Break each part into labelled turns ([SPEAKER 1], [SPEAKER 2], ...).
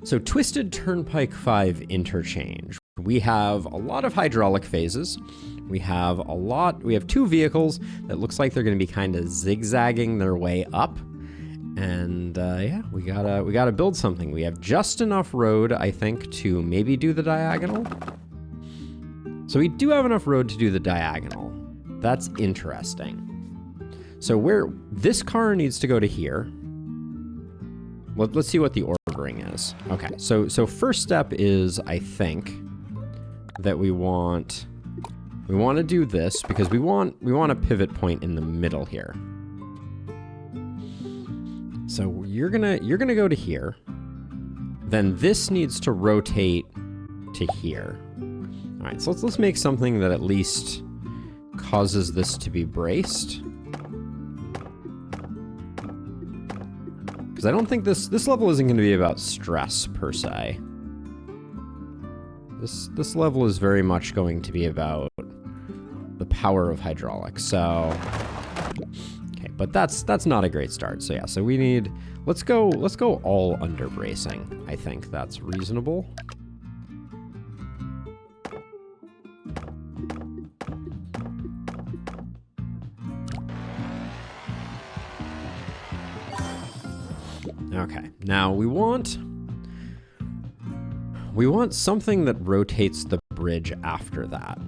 [SPEAKER 1] So Twisted Turnpike 5 interchange. We have a lot of hydraulic phases. We have two vehicles that looks like they're going to be kind of zigzagging their way up. And yeah, we gotta build something. We have just enough road, I think, to maybe do the diagonal. So we do have enough road to do the diagonal. That's interesting. So this car needs to go to here. Let's see what the ordering is. Okay, so first step is, I think, that we want to do this because we want a pivot point in the middle here. So you're gonna go to here. Then this needs to rotate to here. All right, so let's make something that at least causes this to be braced. I don't think this level isn't going to be about stress per se. This level is very much going to be about the power of hydraulics. So okay, but that's not a great start. So yeah, so we need let's go all under bracing. I think that's reasonable. Okay, now we want something that rotates the bridge after that.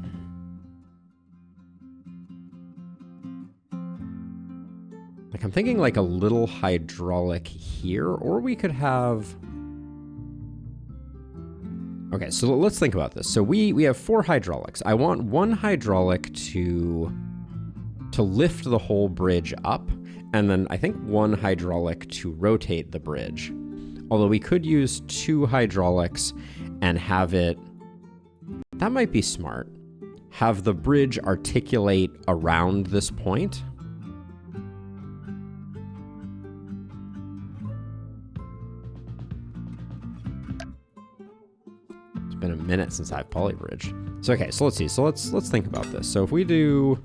[SPEAKER 1] Like I'm thinking like a little hydraulic here, or we could have... Okay, so let's think about this. So we have 4 hydraulics. I want one hydraulic to lift the whole bridge up, and then I think one hydraulic to rotate the bridge. Although we could use 2 hydraulics and have it... That might be smart. Have the bridge articulate around this point. It's been a minute since I've polybridged. So okay, so let's see. So let's think about this. So if we do...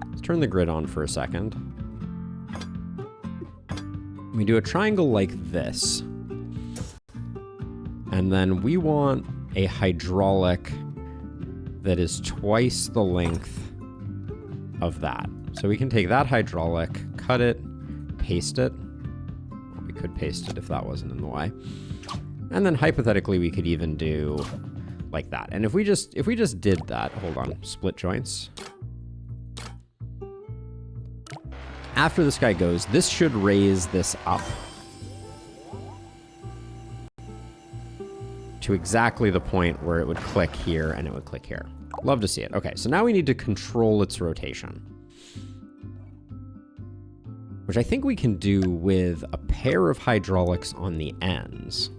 [SPEAKER 1] Let's turn the grid on for a second. We do a triangle like this. And then we want a hydraulic that is twice the length of that. So we can take that hydraulic, cut it, paste it. Well, we could paste it if that wasn't in the way. And then hypothetically we could even do like that. And if we just did that, hold on, split joints. After this guy goes, this should raise this up to exactly the point where it would click here and it would click here. Love to see it. Okay, so now we need to control its rotation, which I think we can do with a pair of hydraulics on the ends.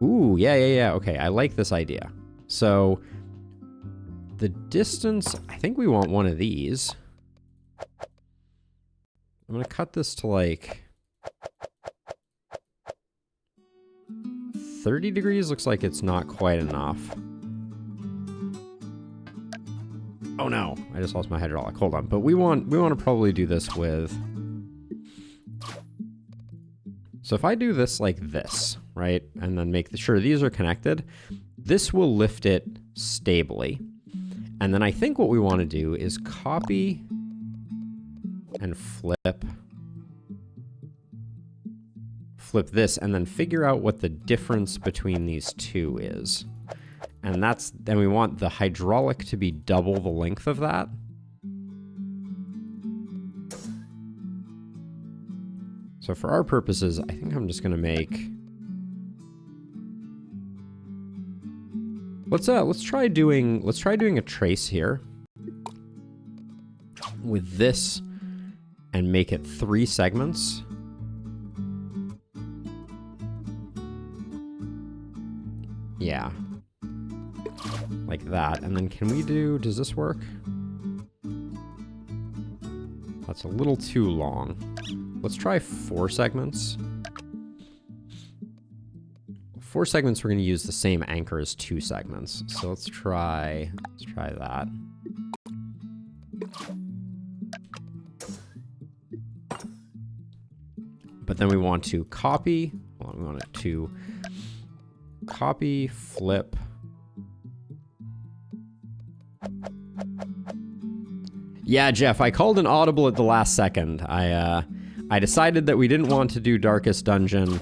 [SPEAKER 1] Ooh, yeah. Okay, I like this idea. So the distance, I think we want one of these. I'm going to cut this to like 30 degrees. Looks like it's not quite enough. Oh no, I just lost my hydraulic. Hold on. But we want to probably do this with... So if I do this like this, right? And then make sure these are connected, this will lift it stably. And then I think what we want to do is copy and flip this, and then figure out what the difference between these two is. And then we want the hydraulic to be double the length of that. So for our purposes, I think I'm just going to make... Let's try doing a trace here with this and make it 3 segments. Yeah. Like that. And then can we does this work? That's a little too long. Let's try 4 segments. 4 segments, we're going to use the same anchor as 2 segments. So let's try that. But then we want to copy. Hold on, We want it to copy, flip. Yeah, Jeff, I called an audible at the last second. I decided that we didn't want to do Darkest Dungeon.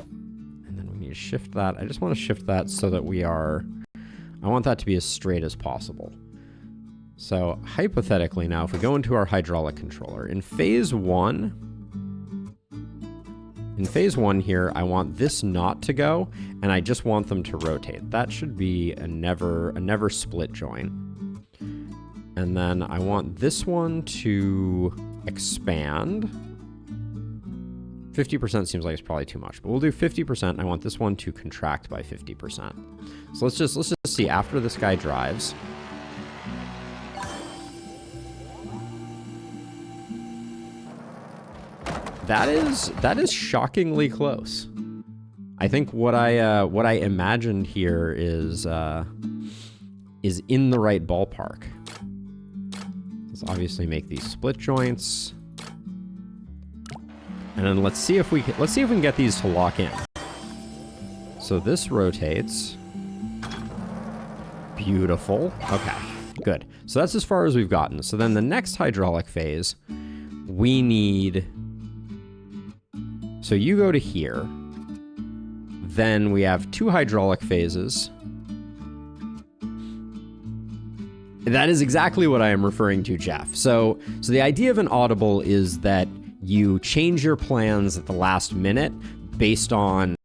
[SPEAKER 1] And then we need to shift that. I just want to shift that so that we are... I want that to be as straight as possible. So, hypothetically now, if we go into our hydraulic controller, in phase 1... In phase 1 here, I want this not to go, and I just want them to rotate. That should be a never split joint. And then I want this one to expand. 50% seems like it's probably too much, but we'll do 50%. I want this one to contract by 50%. So let's just see after this guy drives. That is shockingly close. I think what I imagined here is in the right ballpark. Let's obviously make these split joints. And then let's see if we can get these to lock in. So this rotates. Beautiful. Okay, good. So that's as far as we've gotten. So then the next hydraulic phase, we need... So you go to here. Then we have 2 hydraulic phases. That is exactly what I am referring to, Jeff. So the idea of an audible is that you change your plans at the last minute based on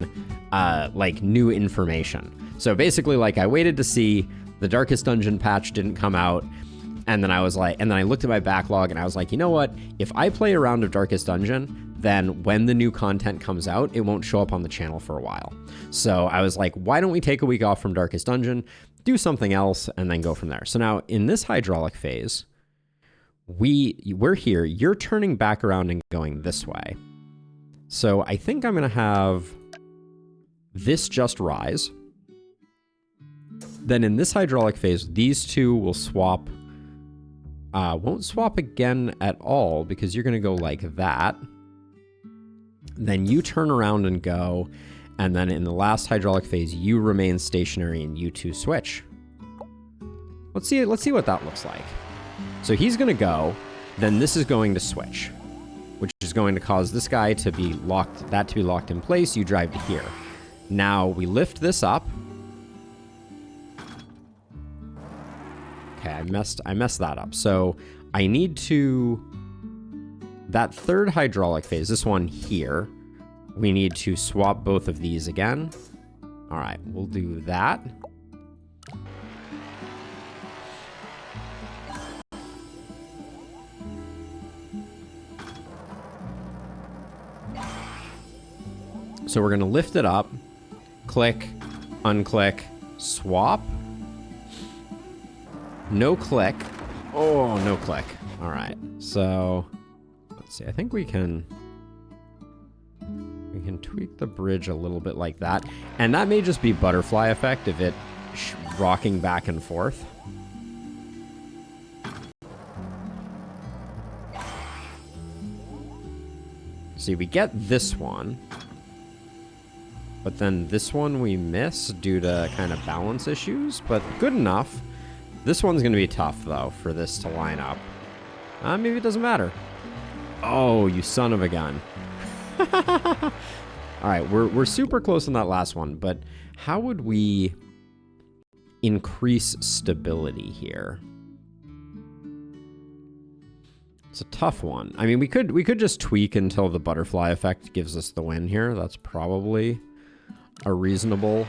[SPEAKER 1] like new information. So basically, like, I waited to see the Darkest Dungeon patch didn't come out, and then I was like, and then I looked at my backlog and I was like, you know what? If I play a round of Darkest Dungeon, then when the new content comes out, it won't show up on the channel for a while. So I was like, why don't we take a week off from Darkest Dungeon, do something else, and then go from there. So now in this hydraulic phase, we're here. You're turning back around and going this way. So I think I'm going to have this just rise. Then in this hydraulic phase, these two will swap. Won't swap again at all because you're going to go like that. Then you turn around and go. And then in the last hydraulic phase, you remain stationary and you two switch. Let's see what that looks like. So he's going to go. Then this is going to switch, which is going to cause this guy to be locked, that to be locked in place. You drive to here. Now we lift this up. Okay, I messed that up. So I need to, that third hydraulic phase, this one here, we need to swap both of these again. All right, we'll do that. So we're going to lift it up, click, unclick, swap. No click. Oh, no click. All right. So let's see. I think we can tweak the bridge a little bit like that. And that may just be butterfly effect of it rocking back and forth. See, we get this one. But then this one we miss due to kind of balance issues, but good enough. This one's going to be tough, though, for this to line up. Maybe it doesn't matter. Oh, you son of a gun. All right, we're super close on that last one, but how would we increase stability here? It's a tough one. I mean, we could just tweak until the butterfly effect gives us the win here. That's probably a reasonable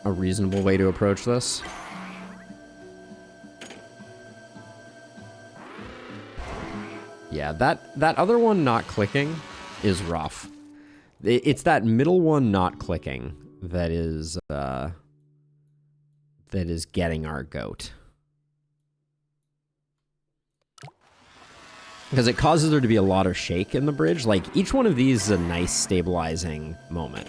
[SPEAKER 1] way to approach this. Yeah, that other one not clicking is rough. It's that middle one not clicking that is getting our goat. Because it causes there to be a lot of shake in the bridge. Like, each one of these is a nice stabilizing moment.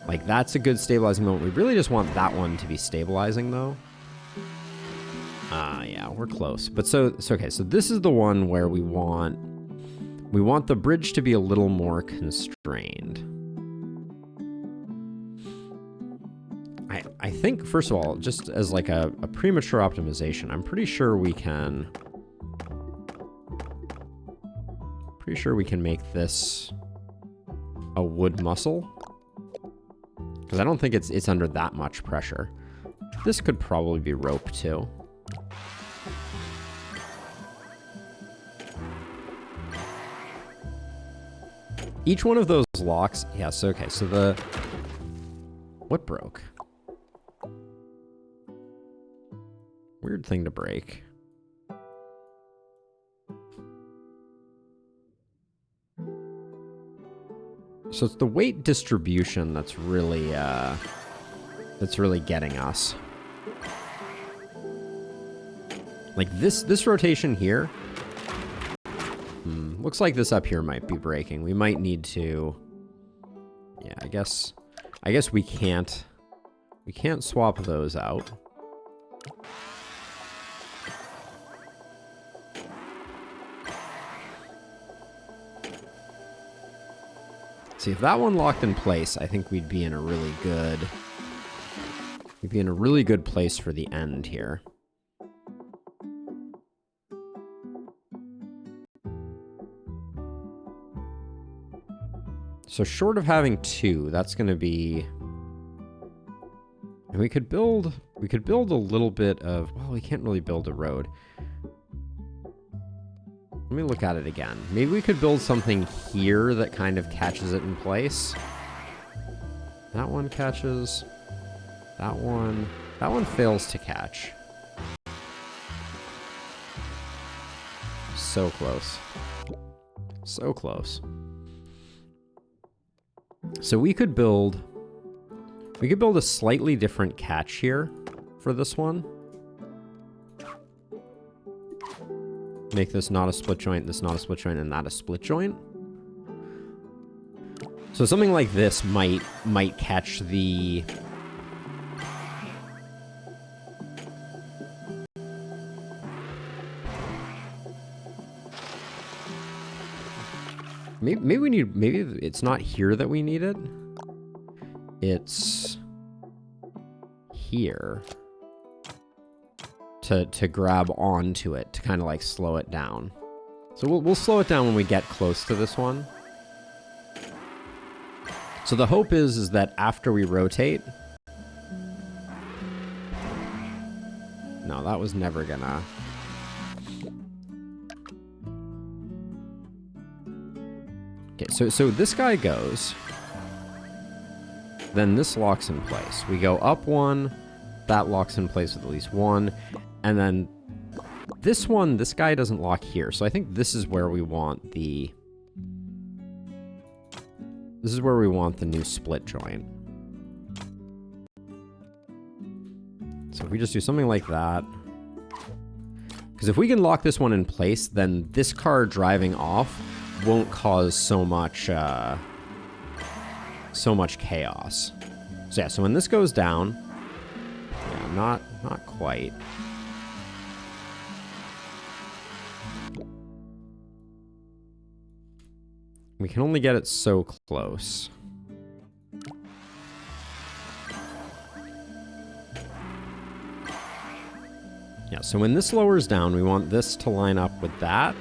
[SPEAKER 1] Like, that's a good stabilizing moment. We really just want that one to be stabilizing, though. Yeah, we're close. But so okay, so this is the one where we want We want the bridge to be a little more constrained. I think, first of all, just as like a premature optimization, I'm pretty sure we can... make this a wood muscle. Because I don't think it's under that much pressure. This could probably be rope too. Each one of those locks, yes, okay, so what broke? Weird thing to break. So it's the weight distribution that's really getting us. Like this rotation here. Looks like this up here might be breaking. We might need to... Yeah, I guess we can't swap those out. See, if that one locked in place, I think we'd be in a really good... We'd be in a really good place for the end here. So short of having two, that's going to be... And we could build a little bit of... Well, we can't really build a road. Let me look at it again. Maybe we could build something here that kind of catches it in place. That one catches. That one fails to catch. So close. So close. So we could build a slightly different catch here for this one. Make this not a split joint, this not a split joint, and that a split joint. So something like this might catch the... Maybe it's not here that we need it. It's here. To grab onto it, to kind of like slow it down. So we'll slow it down when we get close to this one. So the hope is that after we rotate... No, that was never gonna... Okay, so this guy goes. Then this locks in place. We go up one, that locks in place with at least one. And then this one, this guy doesn't lock here. So I think this is where we want the... This is where we want the new split joint. So if we just do something like that... Because if we can lock this one in place, then this car driving off won't cause so much chaos. So yeah, so when this goes down... Yeah, not quite. We can only get it so close. Yeah, so when this lowers down, we want this to line up with that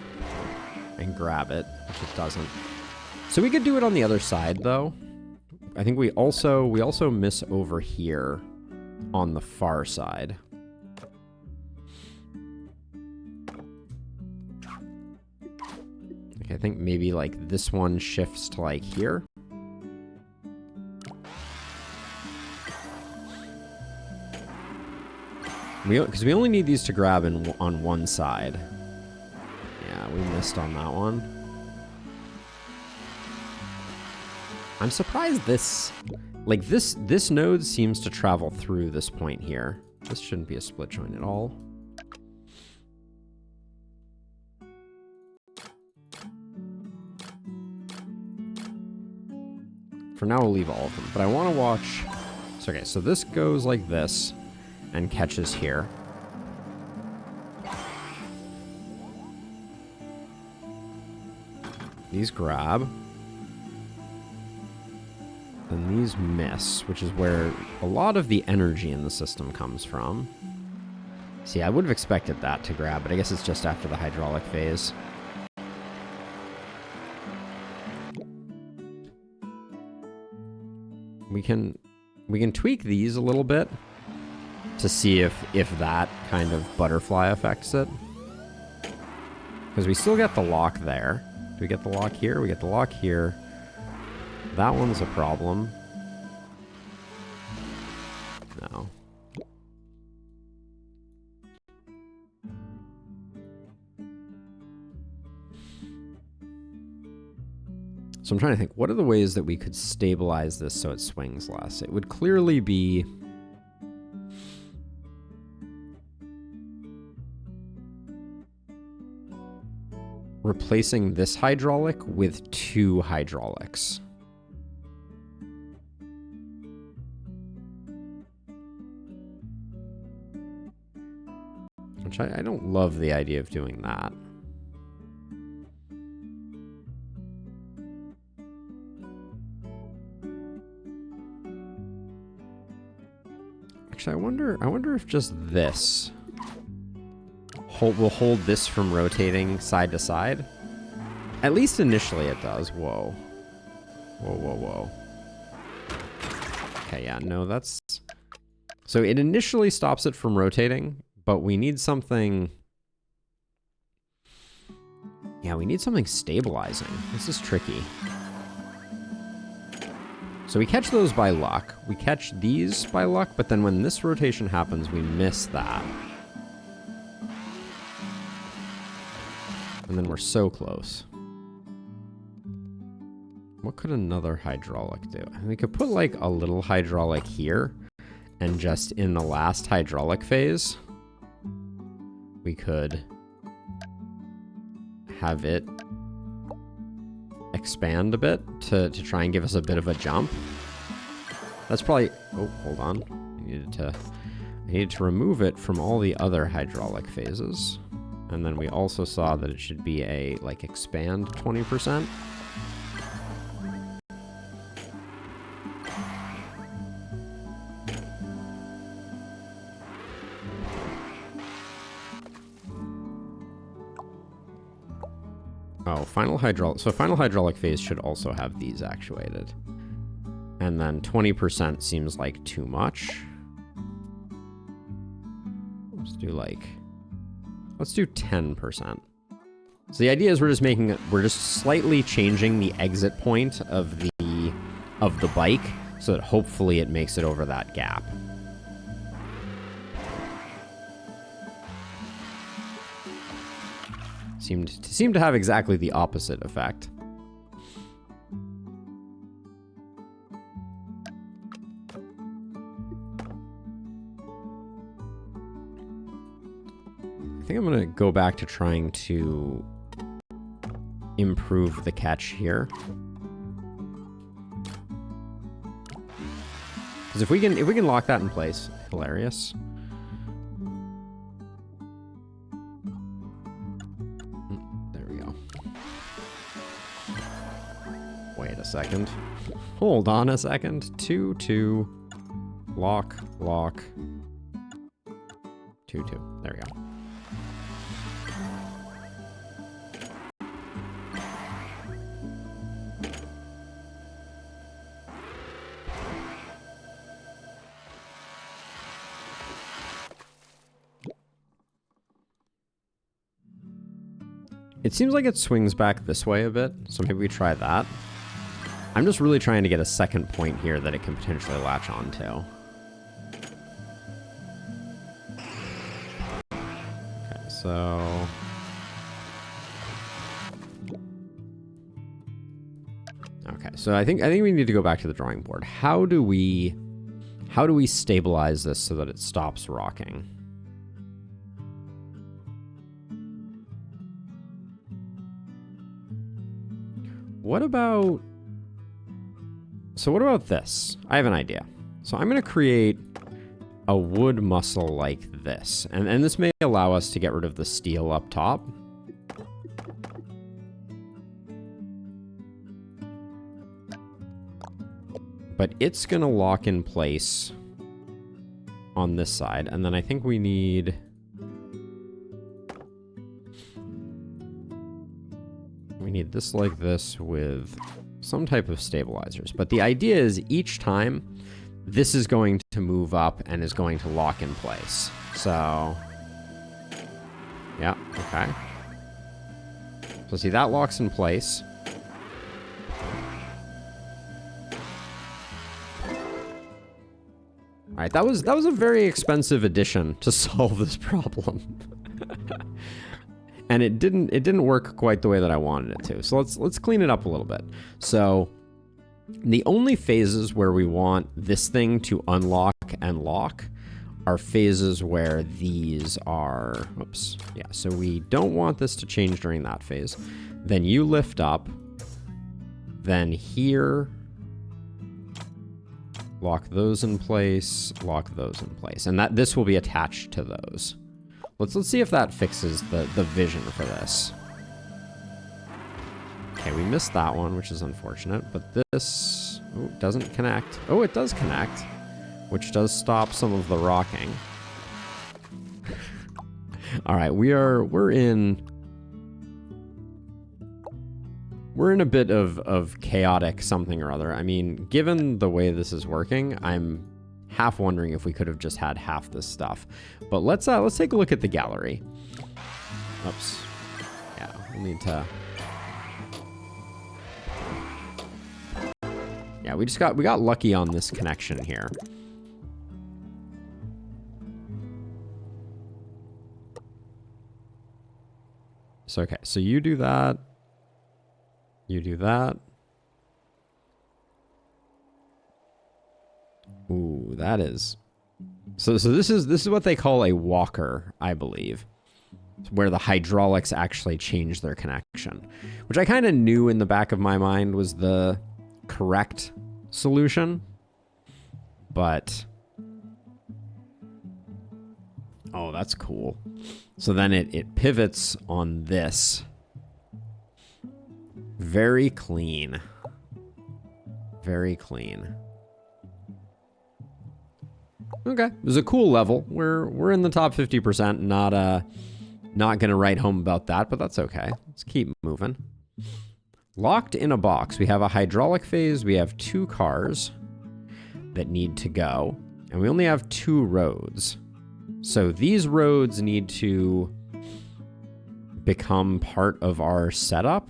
[SPEAKER 1] and grab it, which it doesn't. So we could do it on the other side, though. I think we also miss over here on the far side. I think maybe like this one shifts to like here. Because we only need these to grab on one side. Yeah, we missed on that one. I'm surprised this node seems to travel through this point here. This shouldn't be a split joint at all. For now, we'll leave all of them, but I want to watch... So, okay, so this goes like this and catches here. These grab. And these miss, which is where a lot of the energy in the system comes from. See, I would have expected that to grab, but I guess it's just after the hydraulic phase. We can tweak these a little bit to see if that kind of butterfly affects it. Because we still get the lock there. Do we get the lock here? We get the lock here. That one's a problem. No. So I'm trying to think, what are the ways that we could stabilize this so it swings less? It would clearly be... replacing this hydraulic with 2 hydraulics. Which I don't love the idea of doing that. Actually, I wonder if just this will hold this from rotating side to side. At least initially it does. Whoa. Whoa, whoa, whoa. Okay, yeah, no, that's... So it initially stops it from rotating, but we need something... Yeah, we need something stabilizing. This is tricky. So we catch those by luck. We catch these by luck, but then when this rotation happens, we miss that. And then we're so close. What could another hydraulic do? We could put like a little hydraulic here, and just in the last hydraulic phase, we could have it expand a bit to try and give us a bit of a jump. That's probably... Oh, hold on. I needed to remove it from all the other hydraulic phases. And then we also saw that it should be a, like, expand 20%. Oh, final hydraulic phase should also have these actuated. And then 20% seems like too much. Let's do like... Let's do 10%. So the idea is we're just slightly changing the exit point of the bike so that hopefully it makes it over that gap. Seemed to have exactly the opposite effect. I think I'm going to go back to trying to improve the catch here. Because if we can lock that in place, hilarious. There we go. Wait a second. Hold on a second. 2, 2, lock, lock, 2, 2. There we go. It seems like it swings back this way a bit, so maybe we try that. I'm just really trying to get a second point here that it can potentially latch onto. Okay, so... Okay, so I think we need to go back to the drawing board. How do we stabilize this so that it stops rocking? What about this? I have an idea. So I'm going to create a wood muscle like this. And this may allow us to get rid of the steel up top. but it's going to lock in place on this side. And then I think we need... we need this like this with some type of stabilizers. But the idea is each time, this is going to move up and is going to lock in place. So, yeah, okay. So see, that locks in place. All right, that was a very expensive addition to solve this problem. And it didn't work quite the way that I wanted it to. So let's clean it up a little bit. So the only phases where we want this thing to unlock and lock are phases where these are, oops, yeah, so we don't want this to change during that phase. Then you lift up, then here, lock those in place, lock those in place. And this will be attached to those. Let's see if that fixes the vision for this. Okay, we missed that one, which is unfortunate, but this doesn't connect. Oh, it does connect, which does stop some of the rocking. All right, we're in a bit of chaotic something or other. I mean, given the way this is working, I'm half wondering if we could have just had half this stuff. But let's take a look at the gallery. Oops. Yeah, we'll need to. Yeah, we got lucky on this connection here. So okay, so you do that. You do that. Ooh, that is... So this is what they call a walker, I believe. Where the hydraulics actually change their connection. Which I kind of knew in the back of my mind was the correct solution. But... oh, that's cool. So then it pivots on this. Very clean. Very clean. Okay, it was a cool level. We're in the top 50%. Not gonna write home about that, but that's okay. Let's keep moving. Locked in a box. We have a hydraulic phase. We have 2 cars that need to go, and we only have 2 roads. So these roads need to become part of our setup.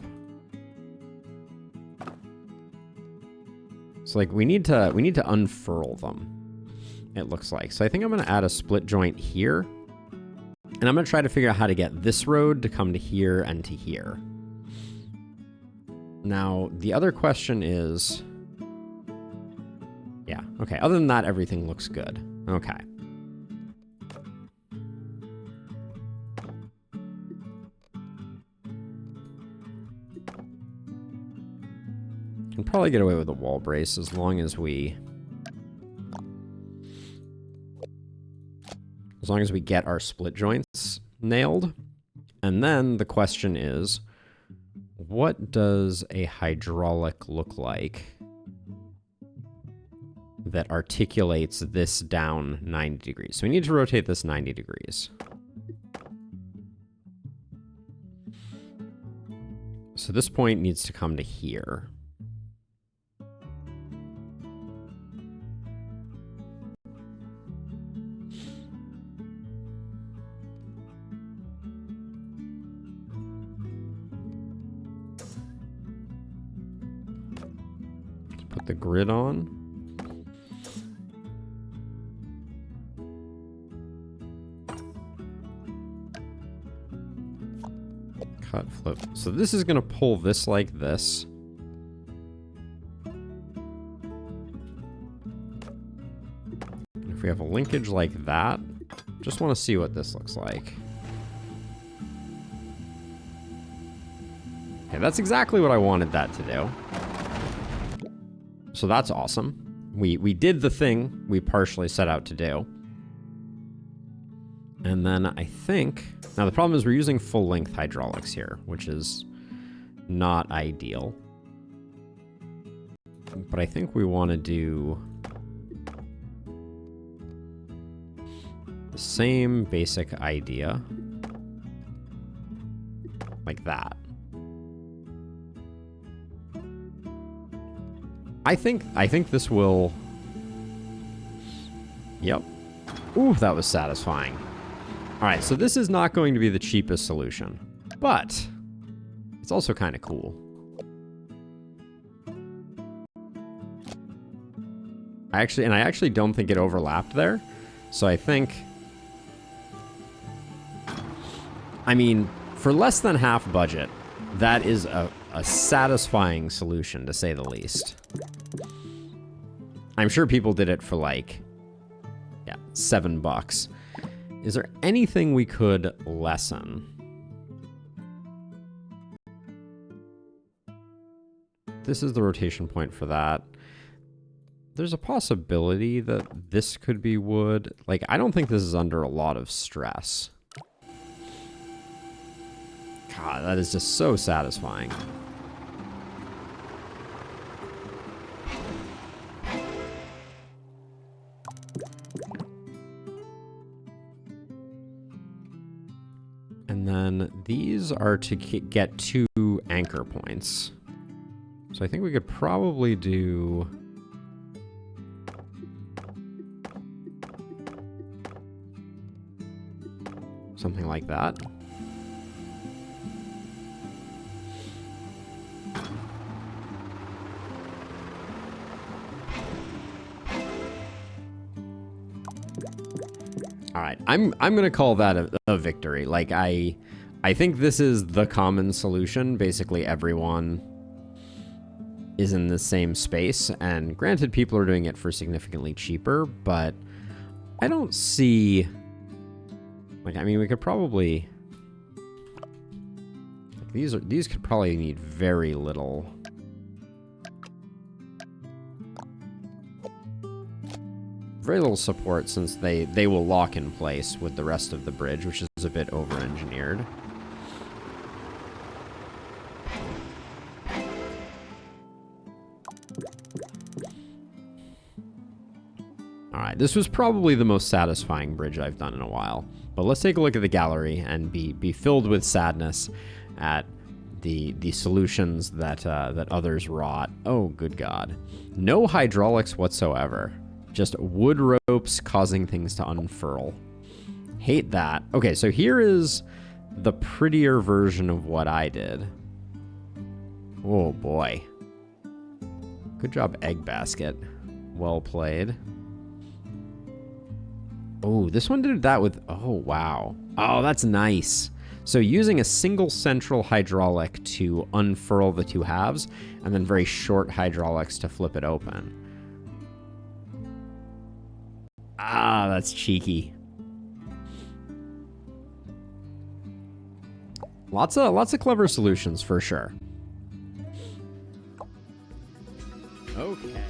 [SPEAKER 1] So like we need to unfurl them. It looks like. So I think I'm going to add a split joint here. And I'm going to try to figure out how to get this road to come to here and to here. Now, the other question is... yeah, okay. Other than that, everything looks good. Okay. Can probably get away with a wall brace as long as we... as long as we get our split joints nailed. And then the question is, what does a hydraulic look like that articulates this down 90 degrees? So we need to rotate this 90 degrees. So this point needs to come to here. Put the grid on. Cut, flip. So this is going to pull this like this. If we have a linkage like that, just want to see what this looks like. Okay, that's exactly what I wanted that to do. So that's awesome. We did the thing we partially set out to do. And then I think... now the problem is we're using full-length hydraulics here, which is not ideal. But I think we want to do the same basic idea. Like that. I think this will... Yep. Ooh, that was satisfying. Alright, so this is not going to be the cheapest solution. But it's also kind of cool. I actually don't think it overlapped there. So I think... I mean, for less than half budget, that is a satisfying solution, to say the least. I'm sure people did it for like, yeah, $7. Is there anything we could lessen? This is the rotation point for that. There's a possibility that this could be wood. Like, I don't think this is under a lot of stress. God, that is just so satisfying. And then these are to get 2 anchor points. So I think we could probably do... something like that. All right, I'm gonna call that a victory. Like I think this is the common solution. Basically, everyone is in the same space, and granted, people are doing it for significantly cheaper, but I don't see. Like, I mean, we could probably. Like, these could probably need very little. Very little support, since they will lock in place with the rest of the bridge, which is a bit over-engineered. Alright, this was probably the most satisfying bridge I've done in a while. But let's take a look at the gallery and be filled with sadness at the solutions that others wrought. Oh, good God. No hydraulics whatsoever. Just wood ropes causing things to unfurl. Hate that. Okay, so here is the prettier version of what I did. Oh, boy. Good job, Egg Basket. Well played. Oh, this one did that with... Oh, wow. Oh, that's nice. So using a single central hydraulic to unfurl the 2 halves, and then very short hydraulics to flip it open. Ah, that's cheeky. Lots of clever solutions for sure. Okay.